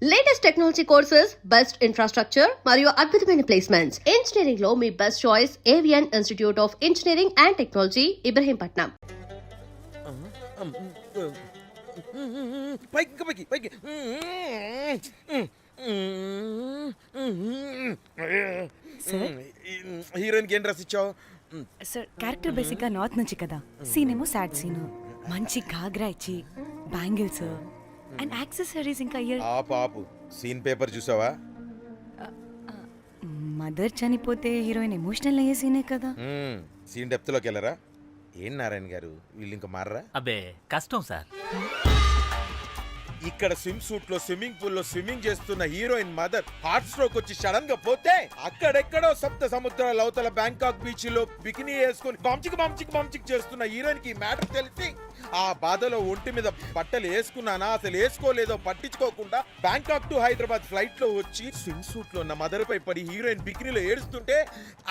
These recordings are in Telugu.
Latest technology courses, best infrastructure మరియు అద్భుతమైన ప్లేస్మెంట్స్. ఇంజనీరింగ్ లో మీ best choice Avion institute of engineering and technology, Ibrahimpatnam. పైకి హీరోయిన్కి ఏం డ్రెస్ ఇచ్చావు? సార్ క్యారెక్టర్ బేసిక్ గా నార్త్ నుంచి కదా, సీన్ ఏమో సాడ్ సీన్. మంచి ఘాగ్రా ఇచ్చి బ్యాంగిల్స్ అండ్ యాక్సెసరీస్ ఇంకా ఇయర్. ఆపు సీన్ పేపర్ చూసావా? మదర్ చనిపోతే హీరోయిన్ ఎమోషనల్ అయ్యే సీనే కదా. సీన్ డెప్త్ లోకి వెళ్ళరా? ఏం నారాయణ గారు, వీళ్ళు ఇంకా మారరా? అబ్బే కష్టం సార్. ఇక్కడ స్విమ్ సూట్ లో స్విమ్మింగ్ పూల్ లో స్విమ్మింగ్ చేస్తున్న హీరోయిన్ మదర్ హార్ట్ స్ట్రోక్ వచ్చి సడన్ గా పోతే, అక్కడెక్కడో సప్త సముద్రాల అవతల బ్యాంకాక్ బీచ్ లో బికినీ వేసుకుని బంచిక్ చేస్తున్న హీరోయిన్ కి మ్యాటర్ తెలిసి ఆ బాధలో ఒంటి మీద బట్టలు వేసుకున్నానా అసలు వేసుకోలేదో పట్టించుకోకుండా బ్యాంకాక్ టు హైదరాబాద్ ఫ్లైట్ లో వచ్చి స్విమ్ సూట్ లో ఉన్న మదర్ పై పడి హీరోయిన్ బికినీలో ఏడుస్తుంటే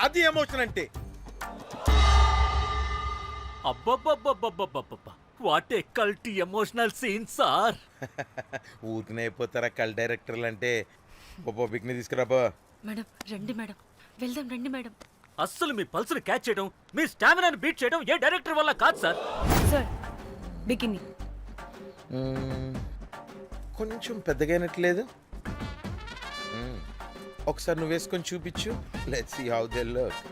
అది ఎమోషన్ అంటే. అబ్బబ్బబ్బబ్బబ్బబ్బబ్బ, వాట్ ఏ కల్టీ ఎమోషనల్ సీన్ సార్. ఊరికనే అయిపోతారా కల్ డైరెక్టర్లు అంటే? బికినీ తీసుకురాబో. మేడం రండి మేడం, వెళ్దాం రండి మేడం. అస్సలు మీ పల్స్ని క్యాచ్ చేయడం, మీ స్టామినాని బీట్ చేయడం ఏ డైరెక్టర్ వల్ల కాదు సార్. సార్ బికినీ కొంచెం పెద్దగైనట్లేదు. ఒకసారి నువ్వు వేసుకొని చూపించు. Let's see how they look.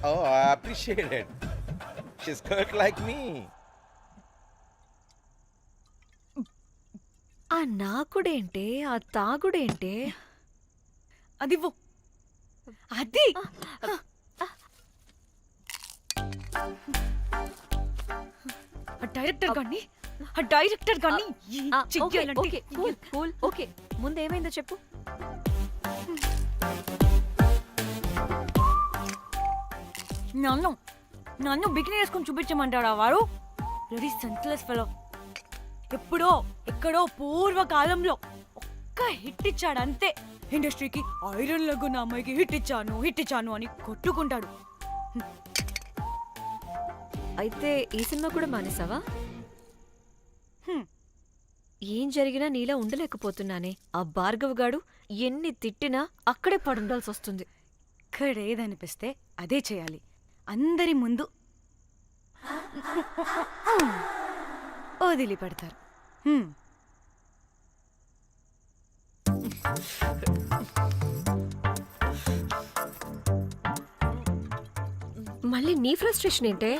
Oh, I appreciate it. She's cut like me. ఆ నాకుడేంటే, ఆ తాగుడేంటే? అదివ్వు. అది డైరెక్టర్ గాని ఓకే ముందు ఏమైందో చెప్పు. నన్ను బికినీ వేసుకొని చూపించమంటాడా వాడు? Very senseless fellow. ఎప్పుడో ఎక్కడో పూర్వకాలంలో ఒక్క హిట్ ఇచ్చాడు అంతే. ఇండస్ట్రీకి ఐరన్ లగున్న అమ్మాయికి హిట్ ఇచ్చాను అని కొట్టుకుంటాడు. అయితే ఈ సినిమా కూడా మానేసావా? ఏం జరిగినా నీలా ఉండలేకపోతున్నానే. ఆ భార్గవ్ గాడు ఎన్ని తిట్టినా అక్కడే పడుండాల్సి వస్తుంది. ఇక్కడ ఏదనిపిస్తే అదే చేయాలి. అందరి ముందు వదిలిపెడతారు. మళ్ళీ నీ ఫ్రస్ట్రేషన్ ఏంటే?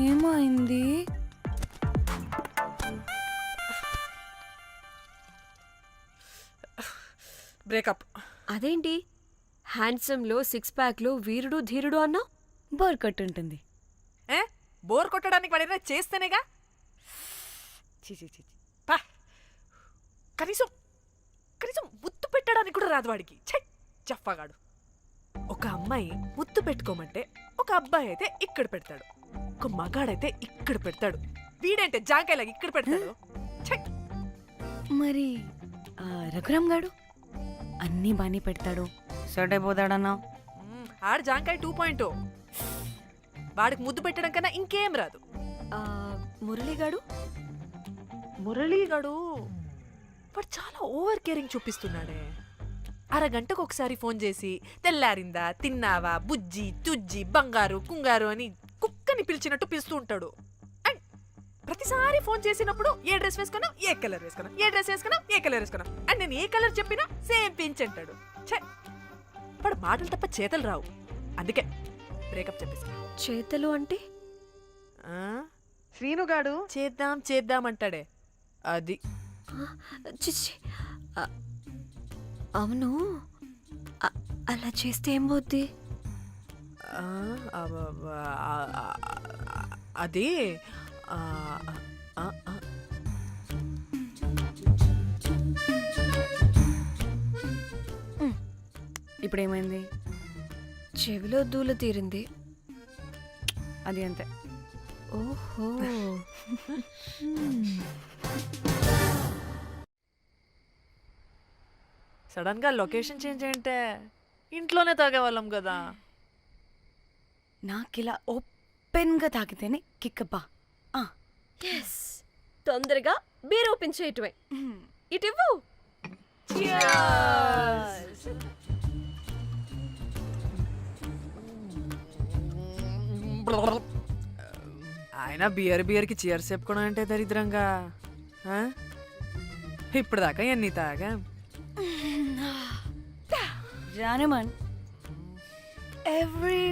ఏమైంది? బ్రేకప్. అదేంటి హ్యాండ్సమ్ లో సిక్స్ ప్యాక్ లో వీరుడు ధీరుడు అన్నా? బోర్ కట్ ఉంటుంది. బోర్ కొట్టడానికి వాడైనా చేస్తేనేగా. పా, కనీసం ముద్దు పెట్టడానికి కూడా రాదు వాడికి. చెప్పగాడు. ఒక అమ్మాయి ముద్దు పెట్టుకోమంటే ఒక అబ్బాయి అయితే ఇక్కడ పెడతాడు, ఒక మగాడైతే ఇక్కడ పెడతాడు. వీడంటే జాంకాయలాగా ఇక్కడ పెడతాడు. మరి రఘురామ్ గాడు అన్నీ బానే పెడతాడు, సెట్ అయిపోతాడన్నా. ఆడు జాంకాయ 2.0. వాడికి ముద్దు పెట్టడం కన్నా ఇంకేం రాదు. మురళీగాడు వాడు చాలా ఓవర్ కేరింగ్ చూపిస్తున్నాడే. అరగంటకు ఒకసారి ఫోన్ చేసి తెల్లారిందా, తిన్నావా, బుజ్జి తుజ్జి, బంగారు కుంగారు అని కుక్కని పిలిచినట్టు పిలుస్తూ ఉంటాడు. అండ్ ప్రతిసారి ఫోన్ చేసినప్పుడు ఏ డ్రెస్ వేసుకున్నావు, ఏ కలర్ వేసుకున్నావు, ఏ డ్రెస్ వేసుకున్నావు, ఏ కలర్ వేసుకున్నావు అండ్ నేను ఏ కలర్ చెప్పినా సేమ్ పించ్ అంటాడు. వాడు మాటలు తప్ప చేతలు రావు. అందుకే బ్రేకప్ చెప్పేసి. చేతలు అంటే శ్రీనుగాడు చేద్దాం అంటాడే అది. చిచ్చి, అవును అలా చేస్తే ఏం పోద్ది? అది ఇప్పుడేమైంది? చెవిలో దూల తీరింది. అది అంతే. ఓహో సడన్ గా లొకేషన్ చేంజ్ అంటే ఇంట్లోనే తాగేవాళ్ళం కదా. నాకిలా ఓపెన్గా తాగితేనే కిక్కబ్బా. ఎస్ తొందరగా బీర్ ఓపెన్ చేయటమే. ఇటివ్వు. ఆయన బియర్కి చీర్స్ చెప్పుకోవడం అంటే దరిద్రంగా. ఆ? ఇప్పుడు దాకా ఎన్ని తాగా. జానమన్ ఎవ్రీ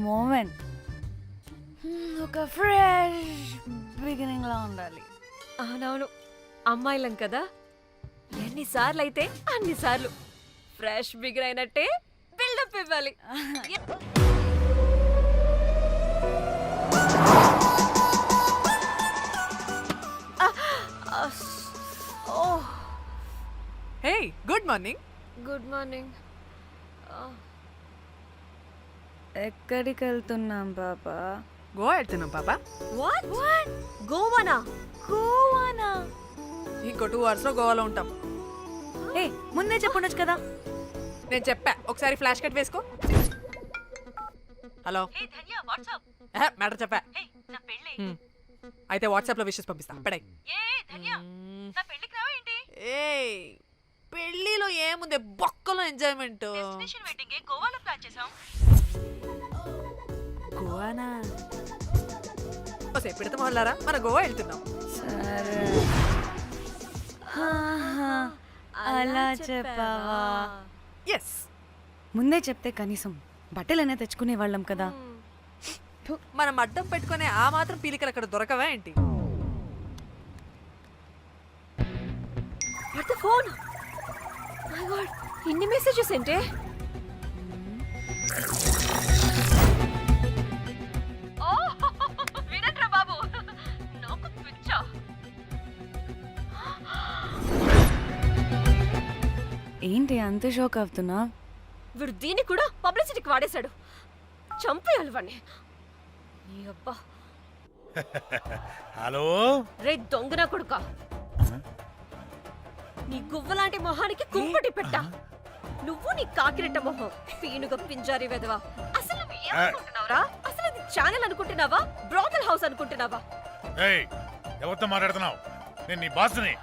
మూమెంట్ ఒక ఫ్రెష్ బిగినింగ్ లా ఉండాలి. అవునవును, అమ్మాయిలం కదా, ఎన్నిసార్లు అయితే అన్నిసార్లు ఫ్రెష్ బిగిన్ అయినట్టే బిల్డప్ ఇవ్వాలి. Hey good morning. Good morning. ఎక్కడికి వెళ్తున్నాం పాపా? గోవా వెళ్తున్నాం పాపా. వాట్ గోవానా? గోవానా? ఇంకో 2 hours లో గోవాలో ఉంటాం. ఏ ముందే చెప్పుండొచ్చు కదా. నేను చెప్పా, ఒకసారి ఫ్లాష్ కట్ వేసుకో. హలో మ్యాటర్ చెప్పా. అయితే వాట్సాప్ లో విషెస్ పంపిస్తా. పడాయి. ఏ పెళ్లిలో ఏముంది, బొక్కలో ఎంజాయ్మెంట్. గోవానా? పెడతాం వాళ్ళారా, మన గోవా వెళ్తున్నాం. సరే అలా చెప్పావా? ఎస్, ముందే చెప్తే కనీసం బట్టలనే తెచ్చుకునే వాళ్ళం కదా. మనం అడ్డం పెట్టుకునే ఆ మాత్రం పీలికలు అక్కడ దొరకవా ఏంటి? What the phone? My God, ఇన్ని మెసేజెస్ ఏంటే? వినట్రా బాబు, నాకు పిచ్చా. ఏంటి అంత షోక్ అవుతున్నా? వీడు దీన్ని కూడా పబ్లిసిటీకి వాడేశాడు. చంపేయాలి వాడిని. నీ అబ్బా. హలో రే దొంగన కొడుకా, నీ గువ్వలాంటి మొహానికి కుంపటి పెట్ట. నువ్వు నీ కాకిరెట్ట మొహం, పీనుగ పింజారి వెదవా. అసలు నువ్వు ఏమనుకుంటున్నావురా? అసలు ఇది ఛానల్ అనుకుంటున్నావా, బ్రోకల్ హౌస్ అనుకుంటున్నావా? ఏయ్, ఎవరితో మాట్లాడుతున్నావు? నేను నీ బాస్ని.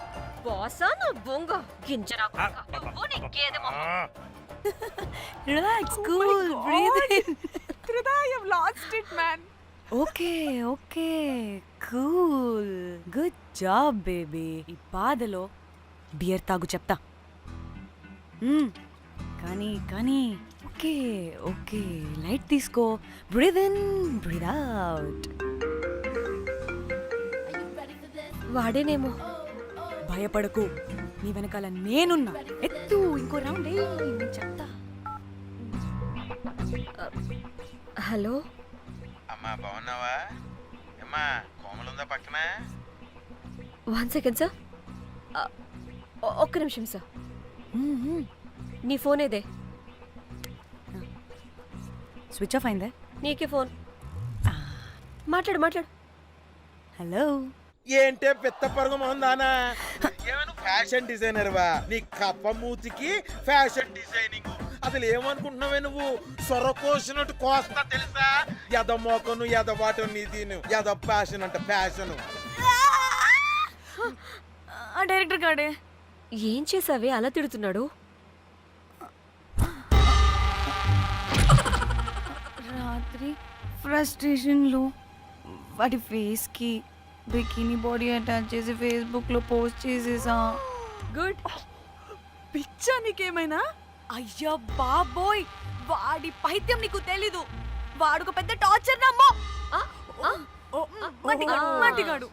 బాసా నా బొంగ గింజరా కొడుకా. నువ్వు నీ గేదె మొహం. Relax, cool, breathe in. I have lost it, man. Okay okay, cool, good job baby. ఈ బాధలో బియర్ తాగు చెప్తా. కానీ కానీ ఓకే ఓకే, లైట్ తీసుకో. Breathe in, breathe out. వాడేనేమో. భయపడకు, నీ వెనకాల నేనున్నా. ఎత్తు, ఇంకో రౌండ్ నేను చెప్తా. హలో అమ్మా, బాగున్నావా? అమ్మా, కోమలుందా పక్కన? 1 second సార్. ఒక్క నిమిషం సార్. నీ ఫోన్ ఏదే? స్విచ్ ఆఫ్ అయిందే. నీకే ఫోన్. మాట్లాడు మాట్లాడు. హలో. ఏంటే పెద్ద పరుగు మొహందానా? ఏమను ఫ్యాషన్ డిజైనర్ వా? నీ కప్ప మూతికి ఫ్యాషన్ డిజైనింగ్. అసలు ఏమనుకుంటున్నావే నువ్వు? సొర కోసినట్టు కోస్తా తెలుసా? ఎద మోకను, ఎద వాటను, నీ దీని ఎద ఫ్యాషన్ అంట ఫ్యాషన్. ఆ డైరెక్టర్ గాడే ఏం చేసావే అలా తిడుతున్నాడు? రాత్రి ఫ్రస్ట్రేషన్లో వాడి ఫేస్కి బికినీ బాడీ అటాచ్ చేసి ఫేస్బుక్లో పోస్ట్ చేసేసా. గుడ్. పిచ్చా నీకేమైనా? అయ్యా బాబోయ్, వాడి పైత్యం నీకు తెలీదు. వాడుకు పెద్ద టార్చర్ నమ్మో. మట్టిగాడు.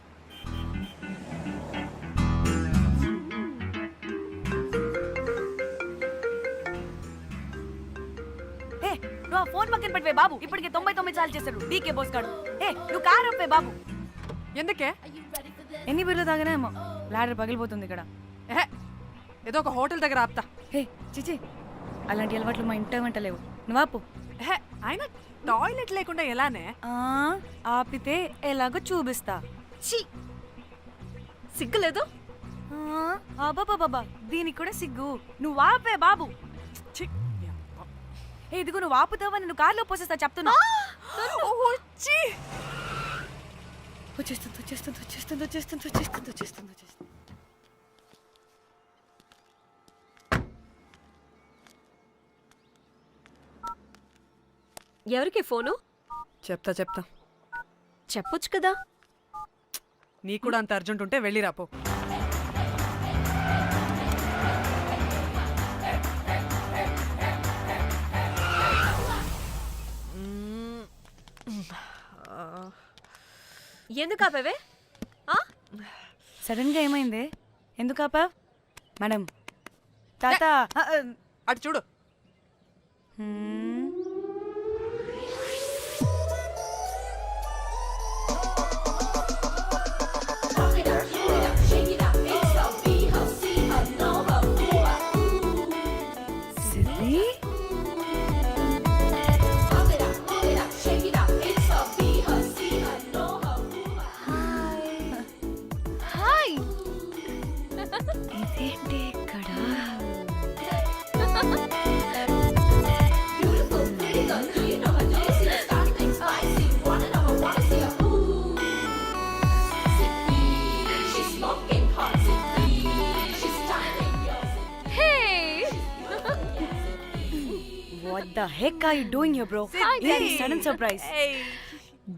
నువ్వు ఆ ఫోన్ పక్కన పెట్టవే బాబు. ఇప్పటికే 99 సార్లు చేశాడు డీకే బోస్ గాడు. నువ్వు కారు అప్పే బాబు. ఎందుకే? ఎన్ని బిర్లు తాగినాయేమో, లాడర్ పగిలిపోతుంది ఇక్కడ. ఏదో ఒక హోటల్ దగ్గర ఆపుతా. చిచి, అలాంటి అలవాట్లు మా ఇంట వెంట లేవు. నువ్వు ఆపు. ఆయన టాయిలెట్ లేకుండా ఎలానే? ఆపితే ఎలాగో చూపిస్తా. ఛీ, సిగ్గులేదు? అబ్బాబాబా దీనికి కూడా సిగ్గు. నువ్వు ఆపే బాబు. ఛీ! ఏ ఇదిగో నువ్వు ఆపుతావా నేను కార్లో పోసేస్తా చెప్తున్నా. వచ్చేస్తుంది. ఎవరికి ఫోను? చెప్తా చెప్పొచ్చు కదా. నీకు కూడా అంత అర్జెంట్ ఉంటే వెళ్ళి రాపో. ఎందుకు ఆపేవే? సడన్ గా ఏమైంది? ఎందుకు ఆపా? మేడం తాత అటు చూడు. ఇదేంటి ఇక్కడ? What the heck are you doing here, bro? This is sudden surprise.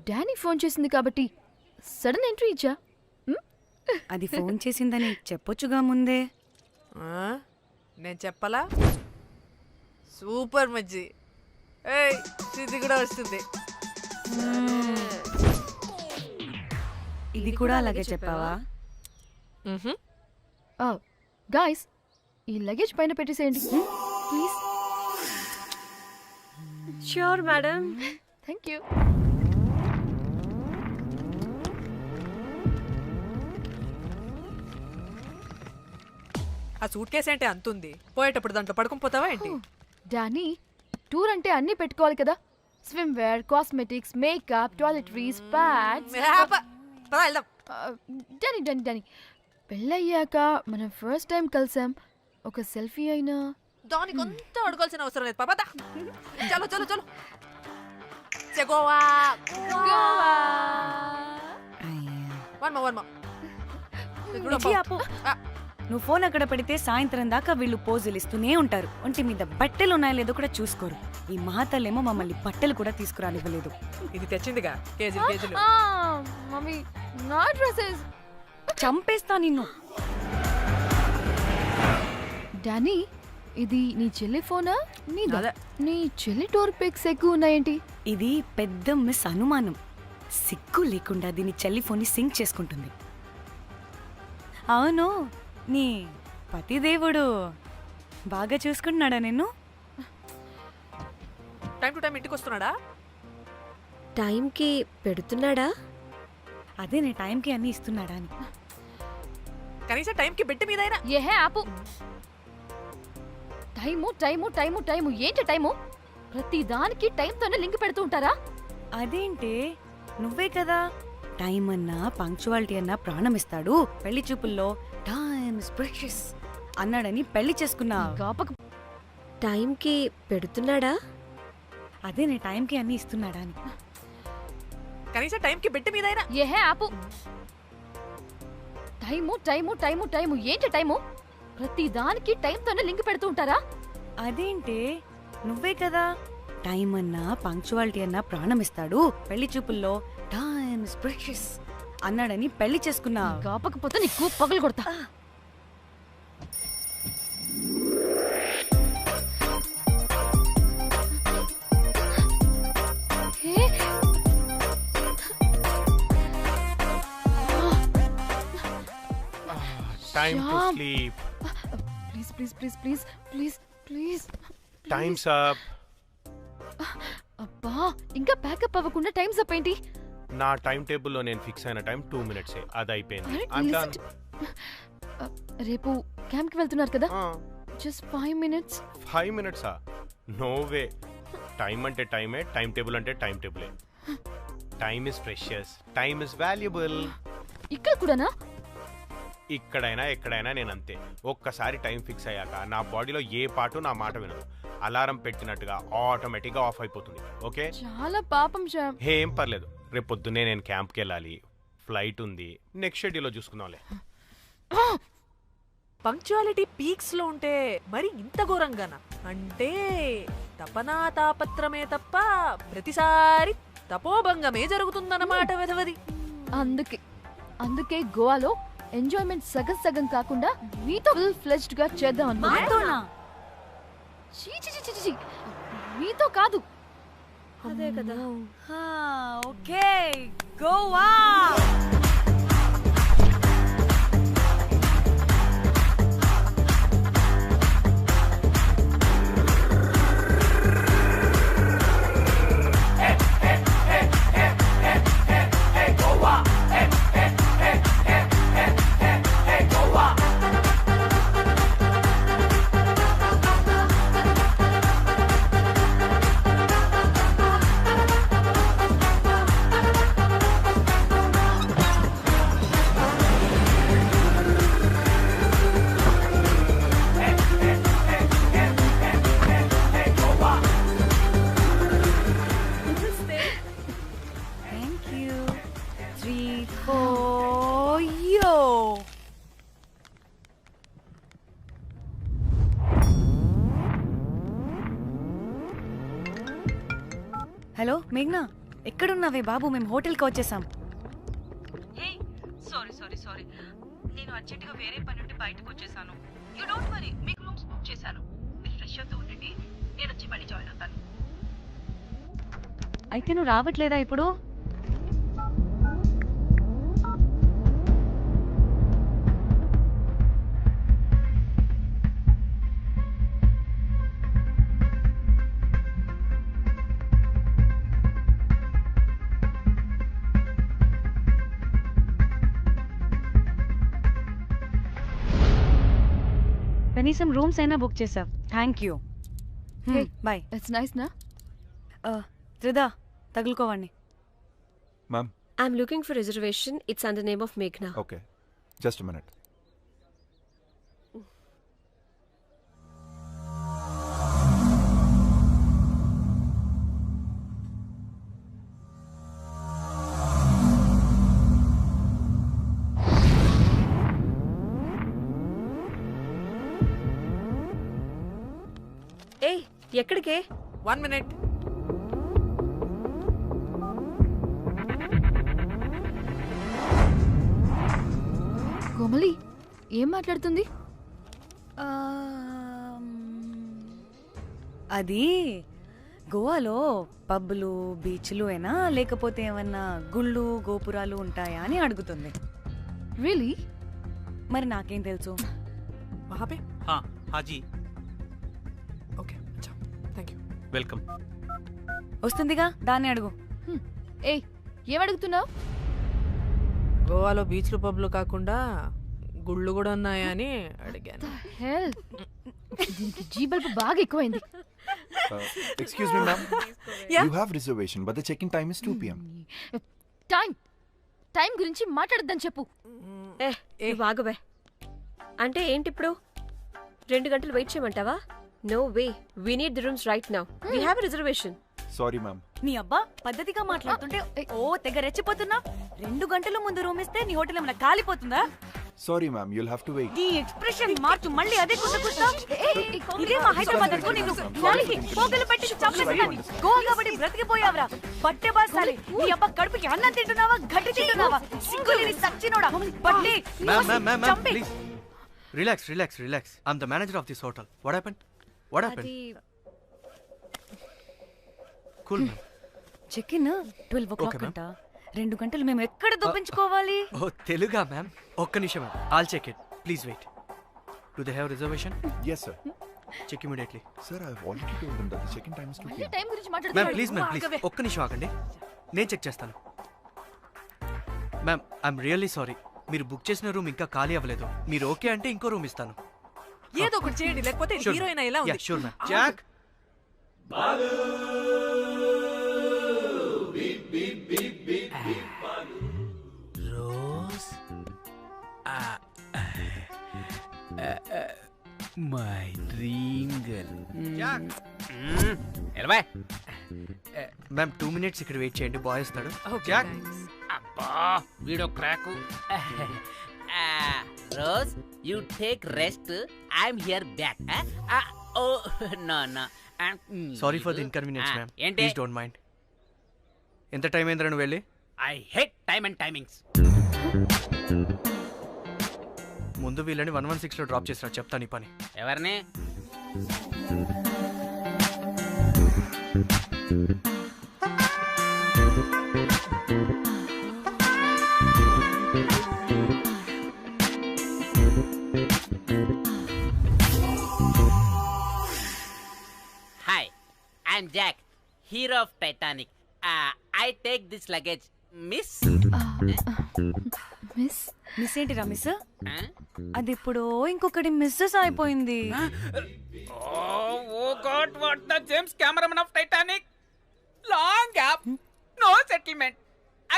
Danny phone చేసింది కాబట్టి సడన్ ఎంట్రీ ఇచ్చా. అది ఫోన్ చేసిందని చెప్పొచ్చుగా ముందే. నేను చెప్పలా? సూపర్ మజ్జి. ఏయ్ సిద్ధి కూడా వస్తుంది. ఇది కూడా అలాగే చెప్పావా? గాయ్స్ ఈ లగేజ్ పైన పెట్టేసేయండి please. Sure madam. Thank you. ఆ సూట్ కేసు అంటే అంతుంది. పోయేటప్పుడు దాంట్లో పడుకుని పోతావా ఏంటి? డానీ టూర్ అంటే అన్నీ పెట్టుకోవాలి కదా. Swimwear, cosmetics, makeup, toiletries, pads. వెళ్దాం. డానీ డానీ డానీ పెళ్ళయ్యాక మనం ఫస్ట్ టైం కలిసాం. ఒక సెల్ఫీ అయినా దానికి కొంత అడగాల్సిన అవసరం లేదు పాపా. చలో చలో చలో. గోవా వర్మ. మిర్చి ఆపు. నువ్వు ఫోన్ అక్కడ పెడితే సాయంత్రం దాకా వీళ్ళు పోజులు ఇస్తూనే ఉంటారు. ఒంటి మీద బట్టలు ఉన్నాయో లేదో కూడా చూసుకోరు. ఈ మహాతల్లేమో మమ్మల్ని బట్టలు కూడా తీసుకురానివ్వలేదు. ఇది తెచ్చిందిగా కేజీలు. మమ్మీ నా డ్రెస్సెస్. చంపేస్తా నిన్ను. డానీ ఇది నీ చెల్లి ఫోనా? నీదా? అదే. నీ చెల్లి టూర్ పిక్స్ ఎక్కువ ఉన్నాయేంటి? ఇది పెద్ద మిస్ అనుమానం. సిగ్గు లేకుండా దీని చెల్లి ఫోన్ని సింక్ చేసుకుంటుంది. అవును, నీ పతిదేవుడు బాగా చూసుకుంటున్నాడా నిన్ను? టైం టు టైం ఇంటికి వస్తున్నాడా? టైంకి పెడుతున్నాడా? అదే నీ టైంకి అన్ని ఇస్తున్నాడా అని. కనీసం టైంకి బెట్టి మీదైనా. ఏహే ఆపు. టైము టైము టైము టైము ఏంటి టైము? ప్రతి దానికి టైంతోనే లింక్ పెడుతూ ఉంటారా? అదేంటే నువ్వే కదా టైం అన్నా పంక్చువాలిటీ అన్నా ప్రాణం ఇస్తాడు, పెళ్లి చూపుల్లో టైమ్ ఇస్ ప్రెషియస్ అన్నాడని పెళ్లి చేసుకున్నా. గాపక టైంకి పెడుతున్నాడా? అదే నీ టైంకి అన్ని ఇస్తున్నాడా అని. కనీసం టైంకి బెట్టి మీదైనా. ఏహే ఆపు. టైము టైము టైము టైము ఏంటి టైము? ప్రతి దానికి టైంతోనే లింక్ పెడుతూ ఉంటారా? అదేంటే నువ్వే కదా టైం అన్నా పంక్చువాలిటీ అన్నా ప్రాణం ఇస్తాడు, పెళ్లి చూపుల్లో టైమ్ ఇస్ ప్రెషియస్ అన్నాడని పెళ్లి చేసుకున్నా. గాపకపోతే నీకు పగలు కొడతా. Time to Shyam. sleep. Please please please please please please. Time's up. అబ్బా ఇంకా ప్యాకప్ అవ్వకుండా టైం అప్ ఏంటి? నా టైం టేబుల్లో నేను ఫిక్స్ అయిన టైం 2 minutes అది అయిపోయింది. అరే, I'm listen done. రేపు క్యాంప్ కి వెళ్తున్నారు కదా? Just 5 minutes. 5 minutes no way. Time అంటే టైమే, టైం టేబుల్ అంటే టైం టేబులే. Time is precious, time is valuable. ఇక్కడ కూడానా? ఇక్కడైనా ఎక్కడైనా నేను అంతే. ఒక్కసారి టైం ఫిక్స్ అయ్యాక నా బాడీలో ఏ పాటు నా మాట వినదు. అలారం పెట్టినట్టుగా ఆటోమేటిక్గా ఆఫ్ అయిపోతుంది. ఓకే, చాలా పాపం శ్యామ్. ఏం పర్లేదు. రేపు పొద్దున్నే నేను క్యాంప్కి వెళ్ళాలి, ఫ్లైట్ ఉంది. నెక్స్ట్ షెడ్యూల్లో చూసుకుందాంలే. పంక్చువాలిటీ పీక్స్ లో ఉంటే మరి ఇంత ఘోరంగానా? అంటే తపనా తాపత్రమే తప్ప ప్రతిసారి తపోభంగమే జరుగుతుందన్నమాట వెధవది. అందుకే గోవాలో ఎంజాయ్మెంట్ సగం సగం కాకుండా మీతో ఫుల్ ఫ్లెజ్డ్ గా చేద్దాం అనుకున్నా. మాతోనా? చీ చీ చీ చీ చీ. మీతో కాదు. అదే కదా. Okay, Goa. Thank you. 3, 4, yo. Hello మేఘ్నా, ఎక్కడున్నావే బాబు? మేము హోటల్కి వచ్చేసాం. సారీ నేను అర్జెంటుగా వేరే పని నుండి బయటకు వచ్చేసాను. యూ డోంట్ వరీ, మీకు రూమ్స్ బుక్ చేశాను. మీరు ఫ్రెష్ అవుతూ ఉండండి, నేను వచ్చి మళ్ళీ జాయిన్ అవుతాను. అయితే నువ్వు రావట్లేదా ఇప్పుడు? కనీసం రూమ్స్ అయినా బుక్ చేసావు. Thank you. Hey. Bye. It's nice నా. త్రిదా, తగులుకోవండి. Ma'am. I'm looking for reservation. It's under name of Meghna. Okay. Just a minute. Hey, ఎక్కడికే? 1 minute. కోమలి ఏం మాట్లాడుతుంది? అది గోవాలో పబ్బులు బీచ్లు అయినా లేకపోతే ఏమన్నా గుళ్ళు గోపురాలు ఉంటాయా అని అడుగుతుంది. రియలీ? మరి నాకేం తెలుసు? वहाँ पे? हाँ जी, ఓకే, అచ్చా, థ్యాంక్ యూ. వెల్కమ్. వస్తుందిగా, దాన్ని అడుగు. ఏయ్, ఏం అడుగుతున్నావు? గోవాలో బీచ్లు పబ్లు కాకుండా గుళ్ళు కూడా ఉన్నాయా అని అడిగాను. హెల్, దీనికి జీ బల్బ్ బాగా ఎక్కువైంది. Excuse me, ma'am. Yeah? You have reservation, but the check-in time is 2 p.m. Time గురించి మాట్లాడద్దని చెప్పు. నువ్వు ఆగువే. అంటే ఏంటి ఇప్పుడు? 2 గంటలు వెయిట్ చేయమంటావా? No way, we need the rooms right now. We have a reservation. Sorry, ma'am. నీ అబ్బా పద్ధతిగా మాట్లాడుతుంటే ఓ తెగ రెచ్చిపోతున్నా. 2 గంటల ముందు రూమ్ ఇస్తే నీ హోటల్ ఏమైనా కాలిపోతుందా? Sorry, ma'am. You'll have to wait. నీ ఎక్స్ప్రెషన్ మార్చు, మళ్ళీ అదే కుసకుస్తా. ఇదే మా హైదరాబాద్ అనుకో. నిన్ను నాలికి పోగలు పెట్టి చంపేస్తాను. గోవా కాబట్టి బ్రతికిపోయావరా బట్టే బాసాలి. నీ అబ్బా కడుపుకి అన్నం తింటున్నావా, గడ్డి తింటున్నావా? సింగులేని సచ్చినోడా బట్లే. Ma'am, please. Relax. I'm the manager of this hotel. What happened? అది Cool, ma'am. Check in 12 o'clock Okay, ma'am. అంట. 2 గంటలు మేము ఎక్కడ దొప్పించుకోవాలి? Oh, Teluga, ma'am. ఒక్క నిమిషం, ma'am. I'll check it. Please wait. Do they have reservation? Yes, sir. Check immediately. Sir, I've already told them that the check-in time is 2 p.m. Time గురించి మ్యామ్ మాట్లాడుతున్నాడు. ప్లీజ్ ఒక్క నిమిషం ఆగండి, నేను చెక్ చేస్తాను. మ్యామ్, ఐఎమ్ రియల్లీ సారీ, మీరు బుక్ చేసిన రూమ్ ఇంకా ఖాళీ అవ్వలేదు. మీరు ఓకే అంటే ఇంకో రూమ్ ఇస్తాను. ఏదో ఒకటి చేయండి, లేకపోతే హీరోయిన్ ఎలా ఉంది? Sure ma'am. Jack, Rose, my dream girl. ఎలవా మ్యామ్ 2 minutes ఇక్కడ వెయిట్ చేయండి, బాయ్ వస్తాడు. అబ్బా వీడో crack. Rose you take rest, I'm here back. Oh no no. Sorry for the inconvenience ma'am, ఏంటి? Please don't mind. ఎంత టైం అయిందిరా నువ్వు వెళ్ళి? I hate time and timings. ముందు వీళ్ళని 116లో డ్రాప్ చేసినా, చెప్తాను ఈ పని. ఎవరిని? Hi, I'm Jack, hero of Titanic. I take this luggage. Miss miss miss ఏంటిరా మిస్? అది ఇప్పుడు ఇంకొకటి మిస్సెస్ అయిపోయింది. Oh God, what the James cameraman of Titanic. Long gap, no settlement,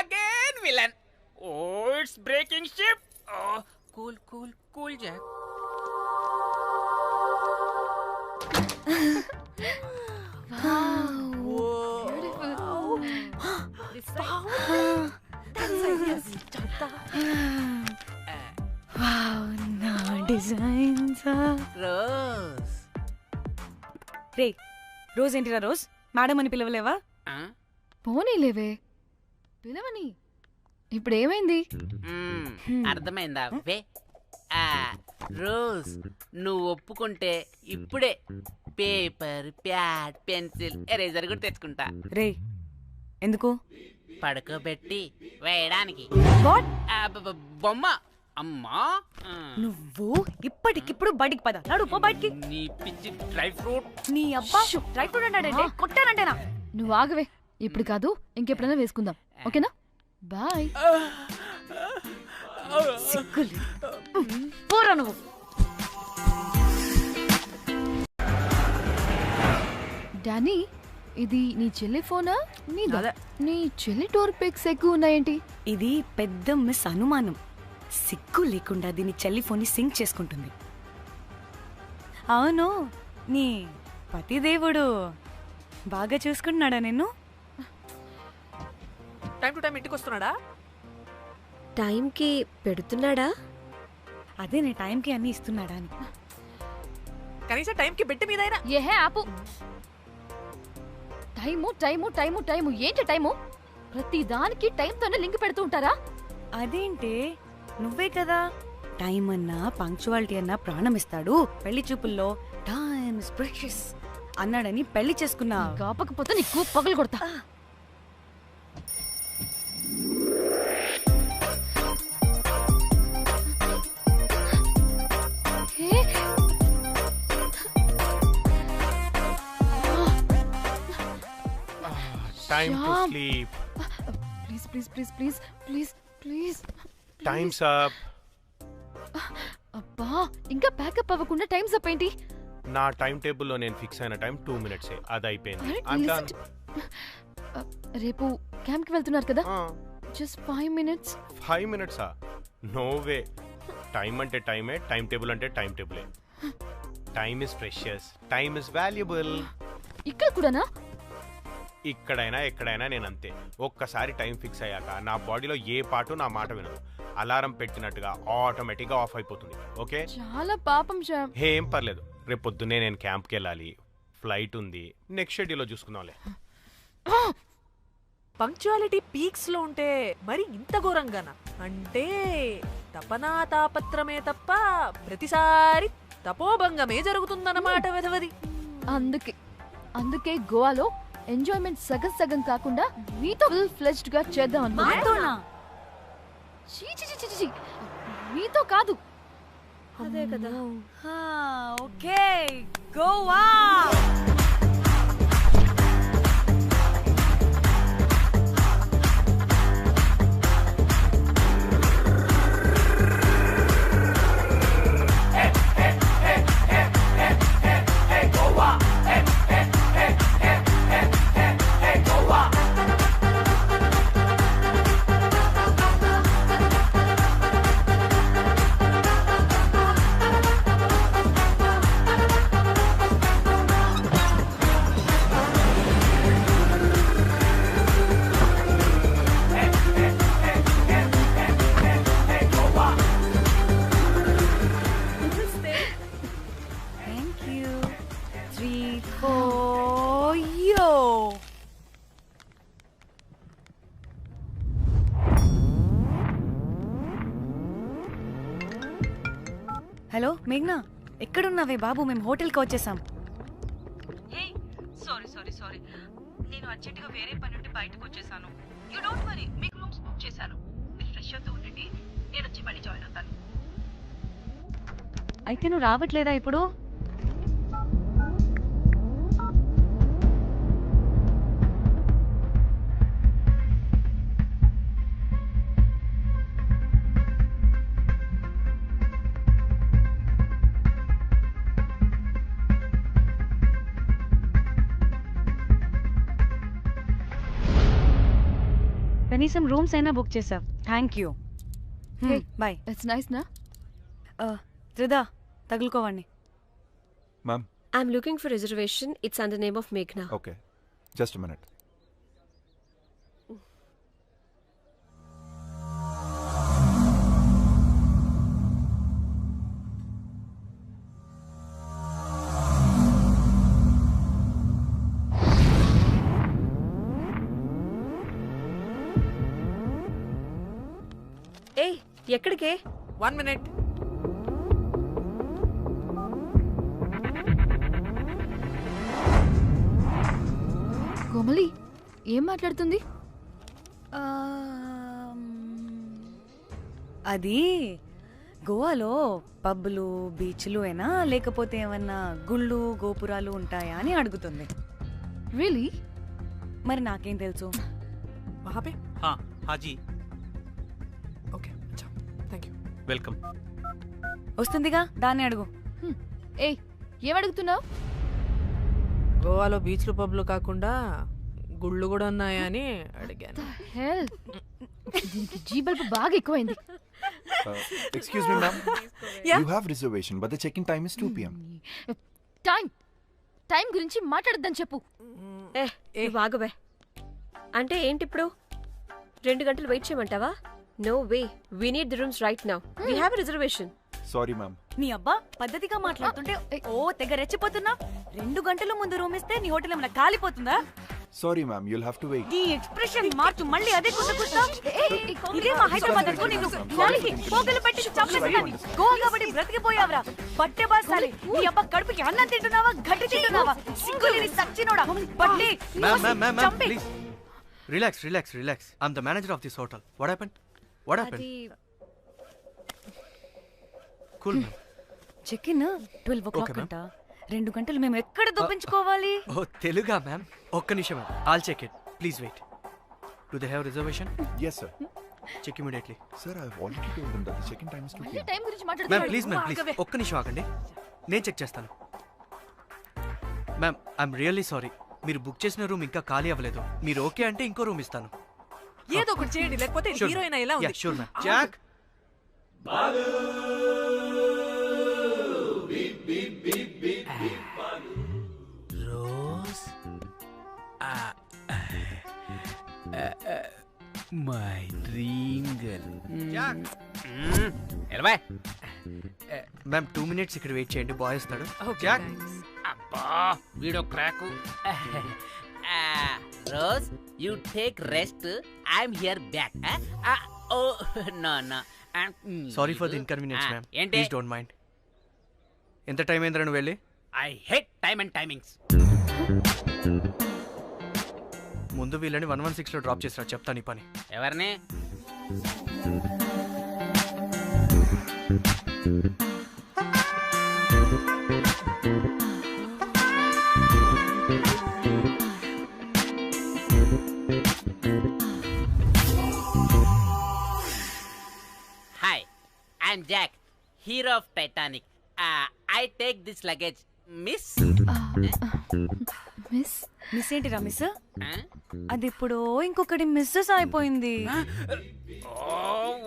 again villain. Oh it's breaking ship. Cool cool cool Jack. Rose. రే రోజ్ ఏంటిరా రోజ్? మేడం అని పిలవలేవా? పోనీలేవే, పిలవని. ఇప్పుడు ఏమైంది? అర్థమైందా? వే రోజ్, నువ్వు ఒప్పుకుంటే ఇప్పుడే పేపర్, ప్యాడ్, పెన్సిల్, ఎరేజర్ కూడా తెచ్చుకుంటా. రే ఎందుకు? పడుకోబెట్టి వేయడానికి. వాట్? బొమ్మ. అమ్మా, నువ్వు ఇప్పటికిప్పుడు బయటికి పద. నడు పో బయటికి. నీ పిచ్చి డ్రై ఫ్రూట్. నీ అబ్బా డ్రై ఫ్రూట్ అన్నాడంటే కొట్టానంటేనా? నువ్వు ఆగవే, ఇప్పుడు కాదు ఇంకెప్పుడైనా వేసుకుందాం, ఓకేనా? బాయ్. సిగ్గులు. పోరా నువ్వు. డానీ, ఇది నీ చెల్లి ఫోనా? నీ చెల్లి టోర్ పిక్స్ ఎక్కువ ఉన్నాయేంటి? ఇది పెద్ద మిస్ అనుమానం. సిగ్గు లేకుండా దీని చెల్లి ఫోన్ని సింక్ చేసుకుంటుంది. అవును, నీ పతిదేవుడు బాగా చూసుకుంటున్నాడా నిన్ను? టైం టు టైం ఇంటికి వస్తున్నాడా? టైంకి పెడుతున్నాడా? అదే నీ టైంకి అన్ని ఇస్తున్నాడా అని. కనీసం టైంకి బెట్టి మీదైనా. ఏహే ఆపు. టైము టైము టైము టైము ఏంటి టైము? ప్రతి దానికి టైంతోనే లింక్ పెడుతూ ఉంటారా? అదేంటి, నువ్వే కదా టైం అన్నా పంక్చువాలిటీ అన్నా ప్రాణం ఇస్తాడు, పెళ్లి చూపుల్లో టైమ్ ఇస్ ప్రెషియస్ అన్నాడని పెళ్లి చేసుకున్నా. కాపకపోతే నీకు పగలు కొడతా. Time to sleep. Please please please please please please. Times up. అబ్బా, ఇంకా ప్యాకప్ అవ్వకుండా టైమ్స్ అప్ ఏంటి? నా టైం టేబుల్లో నేను ఫిక్స్ అయిన టైం 2 minutes. అది అయిపోయింది. I'm done. రేపు క్యాంప్ కి వెళ్తున్నారు కదా? Just 5 minutes. 5 minutes? No way. Time అంటే టైమే, టైం టేబుల్ అంటే టైం టేబులే. Time is precious, time is valuable. ఇక్కడ కూడానా? ఇక్కడైనా ఎక్కడైనా నేను అంతే. ఒక్కసారి టైం ఫిక్స్ అయ్యాక నా బాడీలో ఏ పాటు నా మాట వినదు. అలారం పెట్టినట్టుగా ఆటోమేటిక్గా ఆఫ్ అయిపోతుంది. ఓకే, చాలా పాపం శ్యామ్. ఏం పర్లేదు, రేపు పొద్దున్నే నేను క్యాంప్కి వెళ్ళాలి, ఫ్లైట్ ఉంది. నెక్స్ట్ షెడ్యూల్లో చూసుకుందాంలే. పంక్చువాలిటీ పీక్స్ లో ఉంటే మరి ఇంత ఘోరంగానా? అంటే తపనా తాపత్రమే తప్ప ప్రతిసారి తపోభంగమే జరుగుతుందన్నమాట వెధవది. అందుకే గోవాలో ఎంజాయ్మెంట్ సగం సగం కాకుండా మీతో ఫుల్ ఫ్లెజ్డ్ గా చేద్దాం అనుకున్నా. మీతో కాదు. అదే కదా. ఓకే, గోవా. హలో మేఘ్నా, ఎక్కడున్నావే బాబు? మేము హోటల్కి వచ్చేసాం. హే సారీ సారీ సారీ, నేను అర్జెంటుగా వేరే పని నుండి బయటకు వచ్చేసాను. యూ డోంట్ వరీ, మీకు రూమ్స్ బుక్ చేశాను. మీరు ఫ్రెష్ అవుతూ ఉండండి, నేను వచ్చి మళ్ళీ జాయిన్ అవుతాను. అయితే నువ్వు రావట్లేదా ఇప్పుడు? కనీసం రూమ్స్ అయినా బుక్ చేసావు. Thank you. Hey, bye. It's nice నా? త్రిదా, తగులుకోవండి. Ma'am, I'm looking for reservation. It's under name of Meghna. okay. Just a minute. ఏ ఎక్కడికే? 1 minute. కోమలి ఏం మాట్లాడుతుంది? అది గోవాలో పబ్బులు బీచ్లు అయినా లేకపోతే ఏమన్నా గుళ్ళు గోపురాలు ఉంటాయా అని అడుగుతుంది. రియలీ? మరి నాకేం తెలుసు? वहाँ पे? हाँ हाँ जी ओके, अच्छा, थैंक यू. वेलकम. వస్తుందిగా, దాన్ని అడుగు. ఏయ్ ఏం అడుగుతున్నావు? గోవాలో బీచ్లు పబ్లు కాకుండా గుళ్ళు కూడా ఉన్నాయా అని అడిగాను. హెల్, దీనికి జీ బల్బ్ బాగా ఎక్కువైంది. Excuse me, ma'am. You have reservation, but the check-in time is 2 p.m. Time గురించి మాట్లాడద్దని చెప్పు. నువ్వు ఆగువే. అంటే ఏంటి ఇప్పుడు? 2 గంటలు వెయిట్ చేయమంటావా? No way, we need the rooms right now. We have reservation. Sorry, ma'am. నీ అబ్బా పద్ధతిగా మాట్లాడుతుంటే ఓ తెగ రెచ్చిపోతున్నా. 2 గంటల ముందు రూమ్ ఇస్తే నీ హోటల్ ఏమైనా కాలిపోతుందా? Sorry, ma'am. You'll have to wait. నీ ఎక్స్ప్రెషన్ మార్చు, మళ్ళీ అదే కుసకుస్తా. ఇదే మా హైదరాబాద్ అనుకో, నిన్ను నాలికి పోగలు పెట్టి చంపేస్తాను. గోవా కాబట్టి బ్రతికిపోయావరా బట్టే బాసాలి. నీ అబ్బా కడుపుకి అన్నం తింటున్నావా, గడ్డి తింటున్నావా? సింగులేని సచ్చినోడా బట్టే. Ma'am, please. Relax. I'm the manager of this hotel. What happened? అది Cool, ma'am. Check in 12 o'clock Okay, ma'am. అంట. 2 గంటలు మేము ఎక్కడ దొప్పించుకోవాలి? Oh, తెలుగా ma'am? ఒక్క నిమిషం ma'am. I'll check it. Please wait. Do they have reservation? Yes, sir. Check immediately. Sir, I've already told them that the check-in time is 2 మళ్ళీ p.m. టైం గురించి మ్యామ్ మాట్లాడుతున్నాడు. ప్లీజ్ ఒక్క నిమిషం ఆగండి. నేను చెక్ చేస్తాను. Ma'am I'm really sorry. మీరు బుక్ చేసిన రూమ్ ఇంకా ఖాళీ అవ్వలేదు. మీరు ఓకే అంటే ఇంకో రూమ్ ఇస్తాను. ఏదో ఒకటి చేయండి, లేకపోతే హీరోయిన్ ఎలా ఉంది? Sure ma'am. Jack Rose my dream girl. Jack ఎలవా మ్యామ్ 2 minutes ఇక్కడ వెయిట్ చేయండి. బాయ్ వస్తాడు. Okay, Jack thanks. అబ్బా వీడో crack. Rose you take rest, I'm here back. Oh no no, sorry for the inconvenience ma'am. ఏంటి? Please don't mind. ఎంత టైం అయిందిరా నువ్వు వెళ్ళి? I hate time and timings. ముందు వీళ్ళని 116లో డ్రాప్ చేసిరా, చెప్తాను ఈ పని. ఎవరిని? Hi, I'm Jack, hero of Titanic. I take this luggage miss. Miss ఏంటిరా మిస్? అది ఇప్పుడు ఇంకొకటి మిస్సెస్ అయిపోయింది.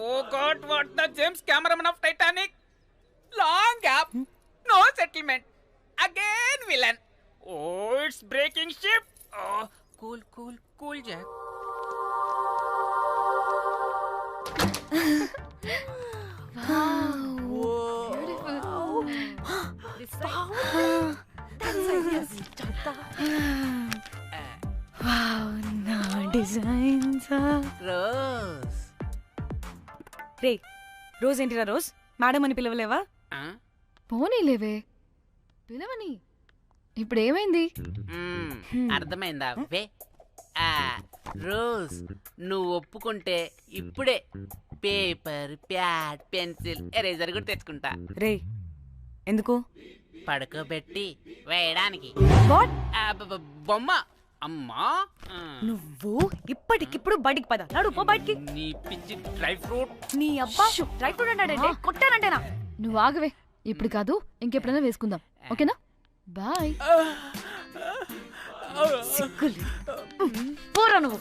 Oh God, what the James cameraman of Titanic. Long gap, no settlement, again villain. Oh it's breaking ship. Cool cool cool Jack. నా డిజైన్స్. రోజ్ రే, రోజ్ ఏంటిరా రోజ్? మేడం అని పిలవలేవా? పోనీలేవే పిలవని. ఇప్పుడు ఏమైంది? అర్థమైందా వే రోజ్, నువ్వు ఒప్పుకుంటే ఇప్పుడే పేపర్, ప్యాడ్, పెన్సిల్, ఎరేజర్ కూడా తెచ్చుకుంటా. రే ఎందుకు? పడుకోబెట్టి వేయడానికి. వాట్? బొమ్మ. అమ్మా, నువ్వు ఇప్పటికిప్పుడు బయటికి పద. నడు పో బయటికి. నీ పిచ్చి డ్రై ఫ్రూట్. నీ అబ్బా డ్రై ఫ్రూట్ అన్నాడంటే కొట్టానంటేనా? నువ్వు ఆగవే, ఇప్పుడు కాదు ఇంకెప్పుడైనా వేసుకుందాం, ఓకేనా? బాయ్. సిగ్గులు పోరా నువ్వు.